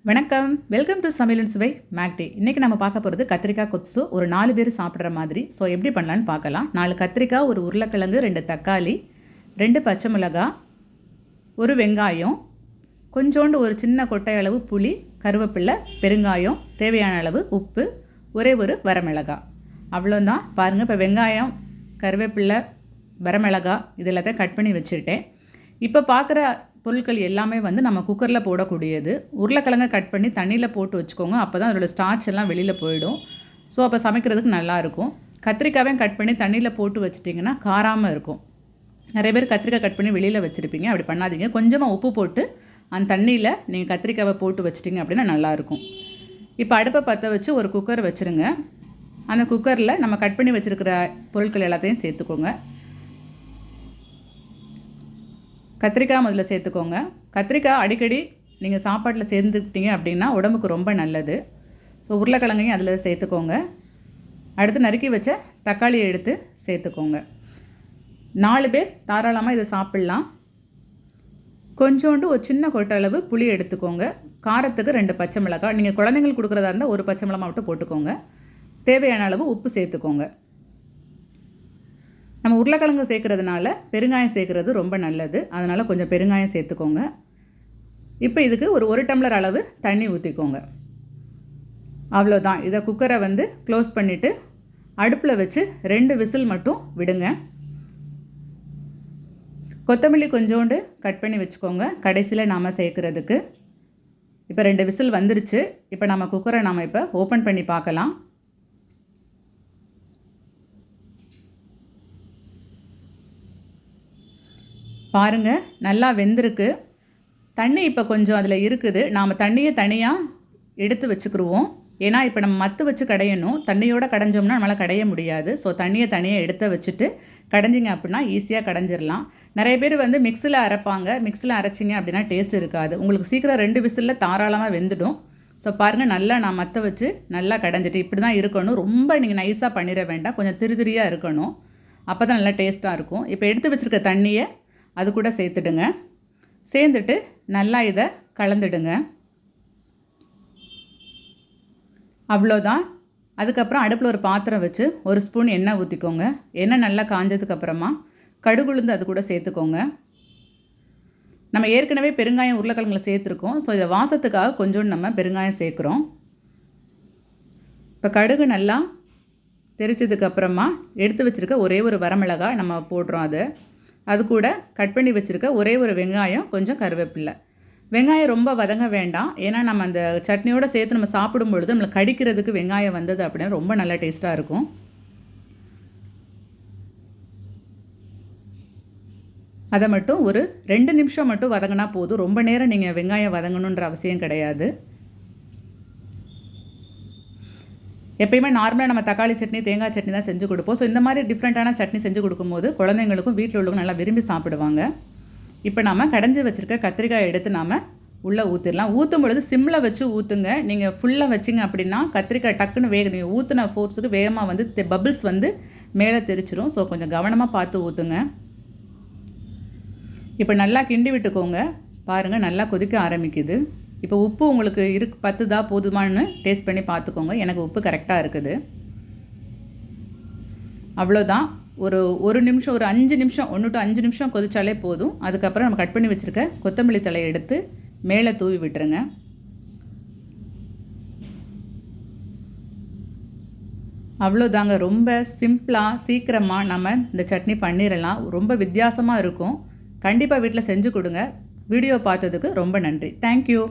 வணக்கம். Welcome to சமையலின் சுவை மேக்டே. இன்றைக்கி நம்ம பார்க்க போகிறது கத்திரிக்காய் கொத்து. ஒரு 4 பேர் சாப்பிட்ற மாதிரி. ஸோ எப்படி பண்ணலான்னு பார்க்கலாம். 4 கத்திரிக்காய், ஒரு உருளைக்கிழங்கு, 2 தக்காளி, 2 பச்சை மிளகாய், ஒரு வெங்காயம், கொஞ்சோண்டு ஒரு சின்ன கொட்டை அளவு புளி, கருவேப்பிலை, பெருங்காயம், தேவையான அளவு உப்பு, ஒரே ஒரு வரமிளகாய். அவ்வளோதான். பாருங்கள், இப்போ வெங்காயம், கருவேப்பிலை, வரமிளகாய் இது எல்லாத்தையும் கட் பண்ணி வச்சுருட்டேன். இப்போ பார்க்குற பொருட்கள் எல்லாமே நம்ம குக்கரில் போடக்கூடியது. உருளைக்கிழங்கை கட் பண்ணி தண்ணியில் போட்டு வச்சுக்கோங்க. அப்போ தான் அதோடய ஸ்டார்ச் எல்லாம் வெளியில் போயிடும். ஸோ அப்போ சமைக்கிறதுக்கு நல்லாயிருக்கும். கத்திரிக்காயும் கட் பண்ணி தண்ணியில் போட்டு வச்சிட்டிங்கன்னா காராமல் இருக்கும். நிறைய பேர் கத்திரிக்காய் கட் பண்ணி வெளியில் வச்சுருப்பீங்க. அப்படி பண்ணாதீங்க. கொஞ்சமாக உப்பு போட்டு அந்த தண்ணியில் நீங்கள் கத்திரிக்காவை போட்டு வச்சிட்டிங்க அப்படின்னா நல்லாயிருக்கும். இப்போ அடுப்பை பற்ற வச்சு ஒரு குக்கர் வச்சுருங்க. அந்த குக்கரில் நம்ம கட் பண்ணி வச்சுருக்கிற பொருட்கள் எல்லாத்தையும் சேர்த்துக்கோங்க. கத்திரிக்காய் முதல்ல சேர்த்துக்கோங்க. கத்திரிக்காய் அடிக்கடி நீங்கள் சாப்பாட்டில் சேர்ந்துக்கிட்டீங்க அப்படின்னா உடம்புக்கு ரொம்ப நல்லது. ஸோ உருளைக்கிழங்கையும் அதில் சேர்த்துக்கோங்க. அடுத்து நறுக்கி வச்ச தக்காளியை எடுத்து சேர்த்துக்கோங்க. 4 பேர் தாராளமாக இதை சாப்பிட்லாம். கொஞ்சோண்டு ஒரு சின்ன கொட்டை அளவு புளி எடுத்துக்கோங்க. காரத்துக்கு 2 பச்சை மிளகாய். நீங்கள் குழந்தைங்களுக்கு கொடுக்குறதா இருந்தால் ஒரு பச்சை மிளகாய் மட்டும் போட்டுக்கோங்க. தேவையான அளவு உப்பு சேர்த்துக்கோங்க. நம்ம உருளைக்கிழங்கு சேர்க்குறதுனால பெருங்காயம் சேர்க்குறது ரொம்ப நல்லது. அதனால் கொஞ்சம் பெருங்காயம் சேர்த்துக்கோங்க. இப்போ இதுக்கு ஒரு டம்ளர் அளவு தண்ணி ஊற்றிக்கோங்க. அவ்வளோதான். இதை குக்கரை க்ளோஸ் பண்ணிவிட்டு அடுப்பில் வச்சு 2 விசில் மட்டும் விடுங்க. கொத்தமல்லி கொஞ்சோண்டு கட் பண்ணி வச்சுக்கோங்க கடைசியில் நாம் சேர்க்குறதுக்கு. இப்போ 2 விசில் வந்துருச்சு. இப்போ நம்ம குக்கரை இப்போ ஓப்பன் பண்ணி பார்க்கலாம். பாருங்கள், நல்லா வெந்திருக்கு. தண்ணி இப்போ கொஞ்சம் அதில் இருக்குது. நாம் தண்ணியை தனியாக எடுத்து வச்சுக்கிடுவோம். ஏன்னா இப்போ நம்ம மத்து வச்சு கடையணும். தண்ணியோடு கடைஞ்சோம்னா நம்மளால் கடைய முடியாது. ஸோ தண்ணியை தனியாக எடுத்து வச்சுட்டு கடைஞ்சிங்க அப்படின்னா ஈஸியாக கடைஞ்சிடலாம். நிறைய பேர் மிக்ஸியில் அரைப்பாங்க. மிக்ஸியில் அரைச்சிங்க அப்படின்னா டேஸ்ட் இருக்காது. உங்களுக்கு சீக்கிரம் 2 விசிலில் தாராளமாக வெந்துடும். ஸோ பாருங்கள், நல்லா நான் மற்ற வச்சு நல்லா கடைஞ்சிட்டு இப்படி தான் இருக்கணும். ரொம்ப நீங்கள் நைஸாக பண்ணிட வேண்டாம். கொஞ்சம் திரியாக இருக்கணும். அப்போ தான் நல்லா டேஸ்ட்டாக இருக்கும். இப்போ எடுத்து வச்சுருக்க தண்ணியை அது கூட சேர்த்துடுங்க. சேர்ந்துட்டு நல்லா இதை கலந்துடுங்க. அவ்வளோதான். அதுக்கப்புறம் அடுப்பில் ஒரு பாத்திரம் வச்சு 1 ஸ்பூன் எண்ணெய் ஊற்றிக்கோங்க. எண்ணெய் நல்லா காஞ்சதுக்கப்புறமா கடுகுளுந்து அது கூட சேர்த்துக்கோங்க. நம்ம ஏற்கனவே பெருங்காயம் உருளைக்கிழங்குல சேர்த்துருக்கோம். ஸோ இதை வாசத்துக்காக கொஞ்சோண்டு நம்ம பெருங்காயம் சேர்க்குறோம். இப்போ கடுகு நல்லா தெரிச்சதுக்கப்புறமா எடுத்து வச்சுருக்க ஒரே ஒரு வரமிளகாய் நம்ம போடுறோம். அது கூட கட் பண்ணி வச்சுருக்க ஒரே ஒரு வெங்காயம், கொஞ்சம் கருவேப்பிலை. வெங்காயம் ரொம்ப வதங்க வேண்டாம். ஏன்னா நம்ம அந்த சட்னியோடு சேர்த்து நம்ம சாப்பிடும் பொழுது நம்மளுக்கு கடிக்கிறதுக்கு வெங்காயம் வந்தது அப்படின்னா ரொம்ப நல்லா டேஸ்ட்டாக இருக்கும். அதை மட்டும் ஒரு 2 நிமிஷம் மட்டும் வதங்கினா போதும். ரொம்ப நேரம் நீங்கள் வெங்காயம் வதங்கணுன்ற அவசியம் கிடையாது. எப்பயுமே நார்மலாக நம்ம தக்காளி சட்னி, தேங்காய் சட்னி தான் செஞ்சு கொடுப்போம். ஸோ இந்த மாதிரி டிஃப்ரெண்ட்டான சட்னி செஞ்சு கொடுக்கும்போது குழந்தைங்களுக்கும் வீட்டில் உள்ளவங்க நல்லா விரும்பி சாப்பிடுவாங்க. இப்போ நம்ம கடைஞ்சி வச்சுருக்க கத்திரிக்காய் எடுத்து நாம் உள்ளே ஊற்றிடலாம். ஊற்றும் பொழுது சிம்மில் வச்சு ஊற்றுங்க. நீங்கள் ஃபுல்லாக வச்சிங்க அப்படின்னா கத்திரிக்காய் டக்குன்னு நீங்கள் ஊற்றின ஃபோர்ஸுக்கு வேகமாக பபிள்ஸ் மேலே தெரிச்சிரும். ஸோ கொஞ்சம் கவனமாக பார்த்து ஊற்றுங்க. இப்போ நல்லா கிண்டி விட்டுக்கோங்க. பாருங்கள், நல்லா கொதிக்க ஆரம்பிக்குது. இப்போ உப்பு உங்களுக்கு பத்துதா போதுமானு டேஸ்ட் பண்ணி பார்த்துக்கோங்க. எனக்கு உப்பு கரெக்டாக இருக்குது. அவ்வளோதான். ஒரு நிமிஷம், ஒரு 5 நிமிஷம், 1 to 5 நிமிஷம் கொதிச்சாலே போதும். அதுக்கப்புறம் நம்ம கட் பண்ணி வச்சுருக்க கொத்தமல்லி தழையை எடுத்து மேலே தூவி விட்டுருங்க. அவ்வளோதாங்க. ரொம்ப சிம்பிளாக சீக்கிரமாக நம்ம இந்த சட்னி பண்ணிடலாம். ரொம்ப வித்தியாசமாக இருக்கும். கண்டிப்பாக வீட்டில் செஞ்சு கொடுங்க. வீடியோ பார்த்ததுக்கு ரொம்ப நன்றி. தேங்க்யூ.